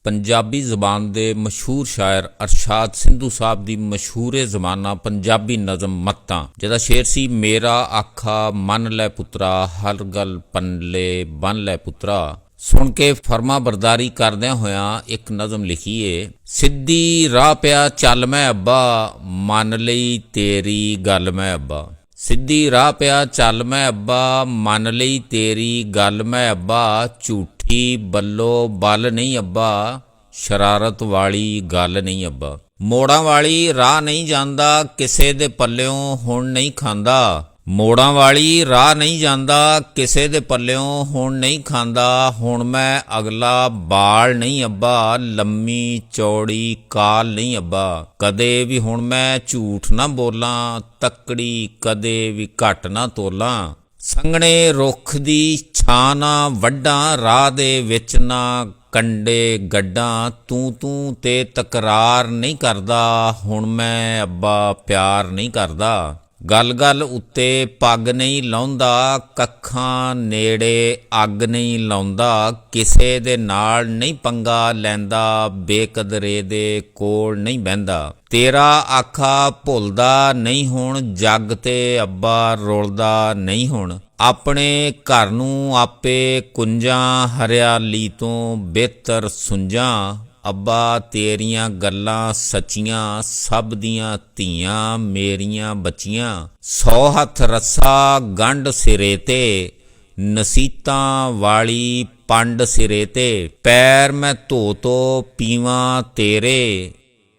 ਪੰਜਾਬੀ ਜ਼ਬਾਨ ਦੇ ਮਸ਼ਹੂਰ ਸ਼ਾਇਰ ਅਰਸ਼ਾਦ ਸਿੰਧੂ ਸਾਹਿਬ ਦੀ ਮਸ਼ਹੂਰੇ ਜ਼ਮਾਨਾ ਪੰਜਾਬੀ ਨਜ਼ਮ ਮੱਤਾਂ, ਜਿਹਦਾ ਸ਼ੇਰ ਸੀ ਮੇਰਾ ਆਖਾ ਮੰਨ ਲੈ ਪੁੱਤਰਾ, ਹਰ ਗੱਲ ਪੱਲੇ ਬੰਨ ਲੈ ਪੁੱਤਰਾ। ਸੁਣ ਕੇ ਫਰਮਾ ਬਰਦਾਰੀ ਕਰਦਿਆਂ ਹੋਇਆਂ ਇੱਕ ਨਜ਼ਮ ਲਿਖੀਏ। ਸਿੱਧੀ ਰਾਹ ਪਿਆ ਚੱਲ ਮੈਂ ਅੱਬਾ, ਮੰਨ ਲਈ ਤੇਰੀ ਗੱਲ ਮੈਂ ਅੱਬਾ। ਸਿੱਧੀ ਰਾਹ ਪਿਆ ਚੱਲ ਮੈਂ ਅੱਬਾ, ਮੰਨ ਲਈ ਤੇਰੀ ਗੱਲ ਮੈਂ ਅੱਬਾ। ਝੂਠੀ ਬੱਲੋ ਬੱਲ ਨਹੀਂ ਅੱਬਾ, ਸ਼ਰਾਰਤ ਵਾਲੀ ਗੱਲ ਨਹੀਂ ਅੱਬਾ। ਮੋੜਾਂ ਵਾਲੀ ਰਾਹ ਨਹੀਂ ਜਾਂਦਾ, ਕਿਸੇ ਦੇ ਪੱਲਿਓਂ ਹੁਣ ਨਹੀਂ ਖਾਂਦਾ। ਮੋੜਾਂ ਵਾਲੀ ਰਾਹ ਨਹੀਂ ਜਾਂਦਾ, ਕਿਸੇ ਦੇ ਪੱਲਿਓਂ ਹੁਣ ਨਹੀਂ ਖਾਂਦਾ। ਹੁਣ ਮੈਂ ਅਗਲਾ ਬਾਲ ਨਹੀਂ ਅੱਬਾ, ਲੰਮੀ ਚੌੜੀ ਕਾਲ ਨਹੀਂ ਅੱਬਾ। ਕਦੇ ਵੀ ਹੁਣ ਮੈਂ ਝੂਠ ਨਾ ਬੋਲਾਂ, ਤੱਕੜੀ ਕਦੇ ਵੀ ਘੱਟ ਨਾ ਤੋਲਾਂ। ਸੰਘਣੇ ਰੁੱਖ ਦੀ ਛਾਂ ਨਾ ਵੱਢਾਂ, ਰਾਹ ਦੇ ਵਿੱਚ ਨਾ ਕੰਡੇ ਗੱਡਾਂ। ਤੂੰ ਤੇ ਤਕਰਾਰ ਨਹੀਂ ਕਰਦਾ, ਹੁਣ ਮੈਂ ਅੱਬਾ ਪਿਆਰ ਨਹੀਂ ਕਰਦਾ। ਗੱਲ ਉੱਤੇ ਪੱਗ ਨਹੀਂ ਲਾਉਂਦਾ, ਕੱਖਾਂ ਨੇੜੇ ਅੱਗ ਨਹੀਂ ਲਾਉਂਦਾ। ਕਿਸੇ ਦੇ ਨਾਲ ਨਹੀਂ ਪੰਗਾ ਲੈਂਦਾ, ਬੇਕਦਰੇ ਦੇ ਕੋਲ ਨਹੀਂ ਬਹਿੰਦਾ। ਤੇਰਾ ਆਖਾ ਭੁੱਲਦਾ ਨਹੀਂ ਹੁਣ, ਜੱਗ ਤੇ ਅੱਬਾ ਰੁਲਦਾ ਨਹੀਂ ਹੁਣ। ਆਪਣੇ ਘਰ ਨੂੰ ਆਪੇ ਕੁੰਜਾਂ, ਹਰਿਆਲੀ ਤੋਂ ਬਿਹਤਰ ਸੁੰਜਾਂ। ਅੱਬਾ ਤੇਰੀਆਂ ਗੱਲਾਂ ਸੱਚੀਆਂ, ਸਭ ਦੀਆਂ ਧੀਆਂ ਮੇਰੀਆਂ ਬੱਚੀਆਂ। 100 ਹੱਥ ਰੱਸਾ ਗੰਢ ਸਿਰੇ ਤੇ, ਨਸੀਤਾਂ ਵਾਲੀ ਪੰਡ ਸਿਰੇ ਤੇ। ਪੈਰ ਮੈਂ ਧੋ ਪੀਵਾਂ ਤੇਰੇ,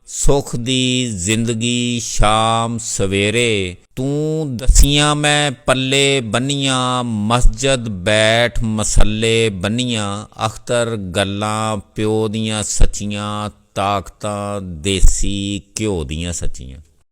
ਸੁੱਖ ਦੀ ਜ਼ਿੰਦਗੀ ਸ਼ਾਮ ਸਵੇਰੇ। ਤੂੰ ਦਸੀਆਂ ਮੈਂ ਪੱਲੇ ਬੰਨੀਆਂ, ਮਸਜਦ ਬੈਠ ਮਸੱਲੇ ਬੰਨੀਆਂ। ਅਖਤਰ ਗੱਲਾਂ ਪਿਓ ਦੀਆਂ ਸੱਚੀਆਂ, ਤਾਕਤਾਂ ਦੇਸੀ ਘਿਓ ਦੀਆਂ ਸੱਚੀਆਂ।